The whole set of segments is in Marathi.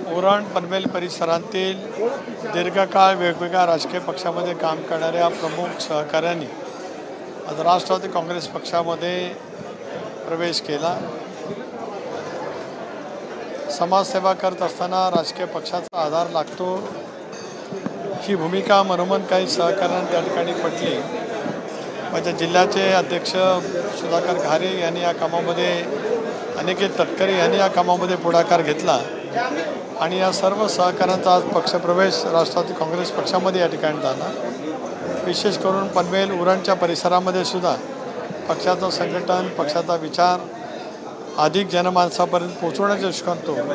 उरण पनवेल परिसरातील दीर्घकाळ वेगवेगळ्या राजकीय पक्षामध्ये काम करणाऱ्या प्रमुख सहकाऱ्यांनी आज राष्ट्रवादी काँग्रेस पक्षामध्ये प्रवेश केला। समाजसेवा करत असताना राजकीय पक्षाचा आधार लागतो ही भूमिका मनोमन काही सहकाऱ्यांना त्या ठिकाणी पटली। माझ्या जिल्ह्याचे अध्यक्ष सुधाकर घारे यांनी या कामामध्ये, अनिकेत तटकरे यांनी या कामामध्ये पुढाकार घेतला आणि या सर्व सहकाऱ्यांचा आज पक्षप्रवेश राष्ट्रवादी काँग्रेस पक्षामध्ये या ठिकाणी झाला। विशेष करून पनवेल उरणच्या परिसरामध्ये सुद्धा पक्षाचं संघटन, पक्षाचा विचार अधिक जनमानसापर्यंत पोहोचवण्याचा दृष्टिकोन,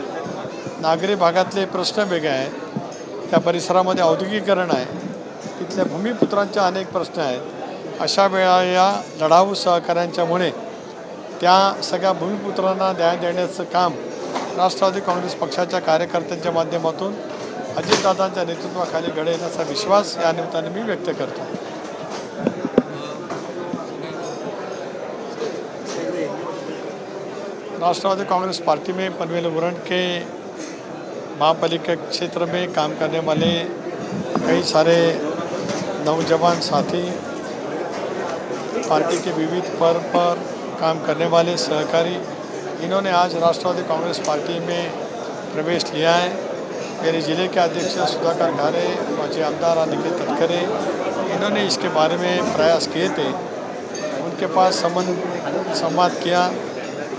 नागरी भागातले प्रश्न वेगळे आहेत, त्या परिसरामध्ये औद्योगिकरण आहे, तिथल्या भूमिपुत्रांचे अनेक प्रश्न आहेत। अशा वेळा या लढाऊ सहकाऱ्यांच्यामुळे त्या सगळ्या भूमिपुत्रांना न्याय देण्याचं काम राष्ट्रवादी काँग्रेस पक्षाच्या कार्यकर्त्यांच्या माध्यमातून अजितदादांच्या नेतृत्वाखाली घडेल असा विश्वास या निमित्ताने मी व्यक्त करतो। राष्ट्रवादी कांग्रेस पार्टी में पनवेल उरण के महापालिका क्षेत्र में काम करने वाले कई सारे नौजवान साथी, पार्टी के विविध पद पर काम करने वाले सहकारी, इन्होंने आज राष्ट्रवादी कांग्रेस पार्टी में प्रवेश लिया है। मेरे ज़िले के अध्यक्ष सुधाकर घारे, माजी आमदार अनिकेत तटकरे, इन्होंने इसके बारे में प्रयास किए थे, उनके पास संवाद किया।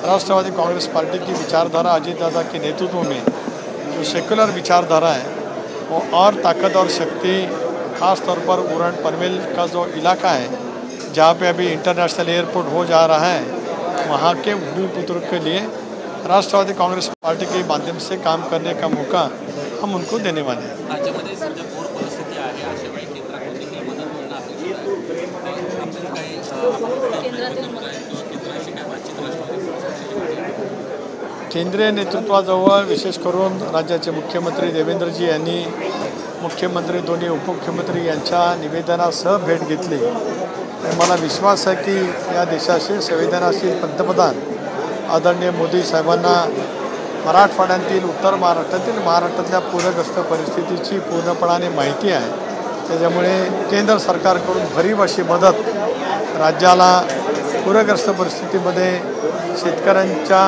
राष्ट्रवादी कांग्रेस पार्टी की विचारधारा अजितदादा के नेतृत्व में जो सेकुलर विचारधारा है वो और ताकत और शक्ति, खास तौर पर उरण पनवेल का जो इलाका है जहाँ पे अभी इंटरनेशनल एयरपोर्ट हो जा रहा है, वहाँ के भूमिपुत्रों के लिए राष्ट्रवादी कांग्रेस पार्टी के माध्यम से काम करने का मौका हम उनको देने वाले हैं। केंद्रीय नेतृत्वाजवळ विशेष करून राज्याचे मुख्यमंत्री देवेंद्रजी यांनी मुख्यमंत्री, दोन्ही उपमुख्यमंत्री यांच्या निवेदनासह भेट घेतली। मला विश्वास आहे की या देशाचे संवेदनाशील पंतप्रधान आदरणीय मोदी साहेबांना मराठवाड्यातील, उत्तर महाराष्ट्रातल्या पूरग्रस्त परिस्थितीची पूर्णपणाने माहिती आहे। त्याच्यामुळे केंद्र सरकारकडून भरीव अशी मदत राज्याला पूरग्रस्त परिस्थितीमध्ये शेतकऱ्यांच्या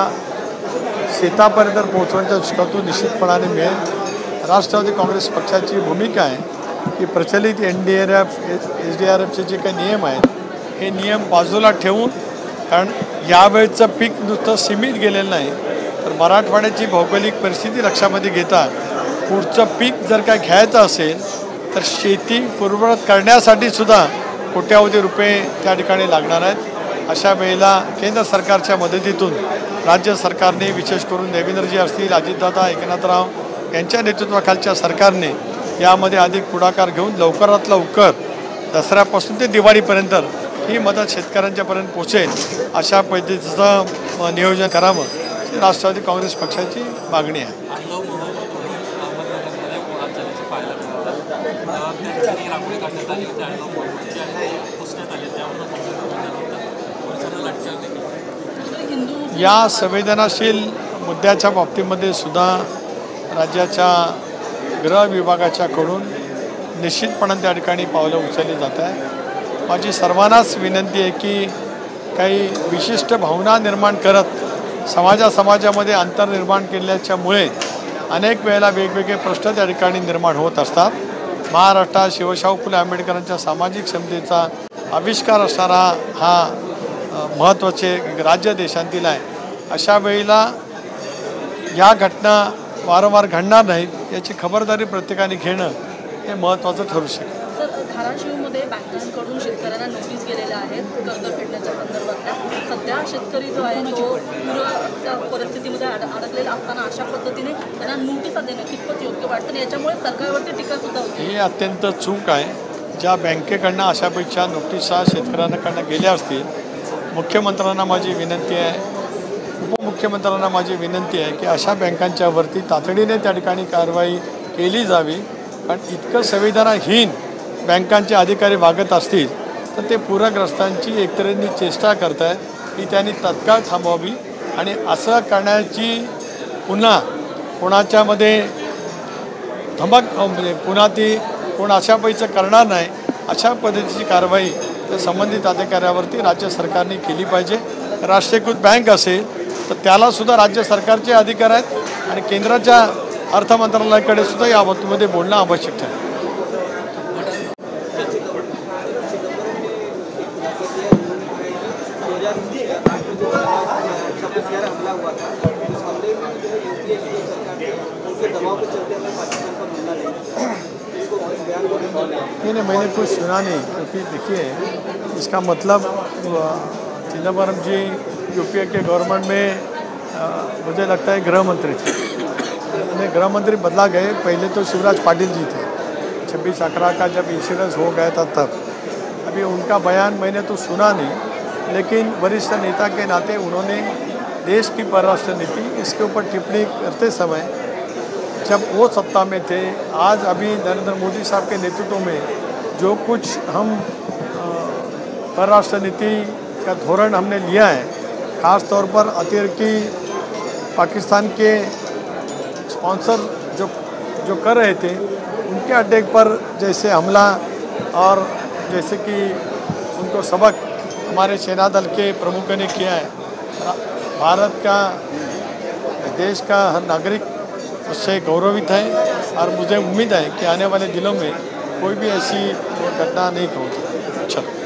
शेतापर्यंत पोहोचवण्याच्या दृष्टीकोनातून निश्चितपणाने मिळेल। राष्ट्रवादी काँग्रेस पक्षाची भूमिका आहे की प्रचलित SDRFचे जे काही नियम आहेत हे नियम बाजूला ठेवून, कारण यावेळचं पीक नुसतं सीमित गेलेलं नाही, तर मराठवाड्याची भौगोलिक परिस्थिती लक्षामध्ये घेता पुढचं पीक जर काय घ्यायचं असेल तर शेती पूर्ववत करण्यासाठी सुद्धा कोट्यावधी रुपये त्या ठिकाणी लागणार आहेत। अशा वेळेला केंद्र सरकारच्या मदतीतून राज्य सरकारने, विशेष करून देवेंद्रजी असतील, अजितदादा, एकनाथराव यांच्या नेतृत्वाखालच्या सरकारने यामध्ये अधिक पुढाकार घेऊन लवकरात लवकर दसऱ्यापासून ते दिवाळीपर्यंत ही मदत शेतकऱ्यांच्यापर्यंत पोहोचेल अशा पद्धतीचं नियोजन करावं ही राष्ट्रवादी काँग्रेस पक्षाची मागणी आहे। या संवेदनाशील मुद्द्याच्या बाबतीमध्ये सुद्धा राज्याच्या गृह विभागाच्याकडून निश्चितपणे त्या ठिकाणी पावलं उचलली जात आहे। माझी सर्वांनाच विनंती आहे की काही विशिष्ट भावना निर्माण करत समाजामध्ये अंतर निर्माण केल्याच्यामुळे अनेक वेळेला वेगवेगळे प्रश्न त्या ठिकाणी निर्माण होत असतात। महाराष्ट्रात शिवशाहू फुले आंबेडकरांच्या सामाजिक समतेचा आविष्कार असणारा हा महत्त्वाचे राज्य देशांतील आहे। अशा वेळेला या घटना वारंवार घडणार नाहीत याची खबरदारी प्रत्येकाने घेणं हे महत्त्वाचं ठरू शकेल। धाराशिवमध्ये बँकांकडून शेतकऱ्यांना नोटीस गेलेल्या आहेत कर्ज फेडण्याच्या संदर्भातल्या। सध्या शेतकरी जो आहे तो पूरच्या परिस्थितीमध्ये अडकलेला असताना अशा पद्धतीने त्यांना नोटीस देणं कितपत योग्य वाटतं आणि याच्यामुळे सरकारवरती टीका सुद्धा होते। ही अत्यंत चूक आहे। ज्या बँकेकडनं अशापेक्षा नोटिसा शेतकऱ्यांकडनं गेल्या असतील, मुख्यमंत्र्यांना माझी विनंती आहे, उपमुख्यमंत्र्यांना माझी विनंती आहे की अशा बँकांच्यावरती तातडीने त्या ठिकाणी कारवाई केली जावी। कारण इतकं संवेदनाहीन बँकांचे अधिकारी वागत असतील तर ते पूरग्रस्तांची एकतऱ्हेने चेष्टा करत आहेत, ही त्यांनी तत्काळ थांबवावी आणि असं करण्याची पुन्हा कोणाच्यामध्ये धमक म्हणजे पुन्हा ती कोण अशा पैचं करणार नाही अशा पद्धतीची कारवाई त्या संबंधित अधिकाऱ्यावरती राज्य सरकारने केली पाहिजे. राष्ट्रीयकृत बँक असेल तर त्यालासुद्धा राज्य सरकारचे अधिकार आहेत आणि केंद्राच्या अर्थ मंत्रालयाकडे सुद्धा या बाबतीमध्ये बोलणं आवश्यक आहे. नहीं, मैंने कुछ सुना नहीं क्योंकि देखिए इसका मतलब चिदम्बरम जी यूपीए के गवर्नमेंट में मुझे लगता है गृह मंत्री थे. उन्हें गृह मंत्री बदला गए. पहले तो शिवराज पाटिल जी थे. 26/11 का जब इंसिडेंस हो गया था तब. अभी उनका बयान मैंने तो सुना नहीं, लेकिन वरिष्ठ नेता के नाते उन्होंने देश की परराष्ट्र नीति इसके ऊपर टिप्पणी करते समय जब वो सत्ता में थे, आज अभी नरेंद्र मोदी साहब के नेतृत्व में जो कुछ हम परराष्ट्र नीति का धोरण हमने लिया है, ख़ास तौर पर अतिरेकी पाकिस्तान के स्पॉन्सर जो कर रहे थे उनके अड्डे पर जैसे हमला और जैसे कि उनको सबक हमारे सेना दल के प्रमुखों ने किया है. भारत का देश का हर नागरिक उससे गौरवित है और मुझे उम्मीद है कि आने वाले दिनों में कोई भी ऐसी घटना नहीं हो. चलो.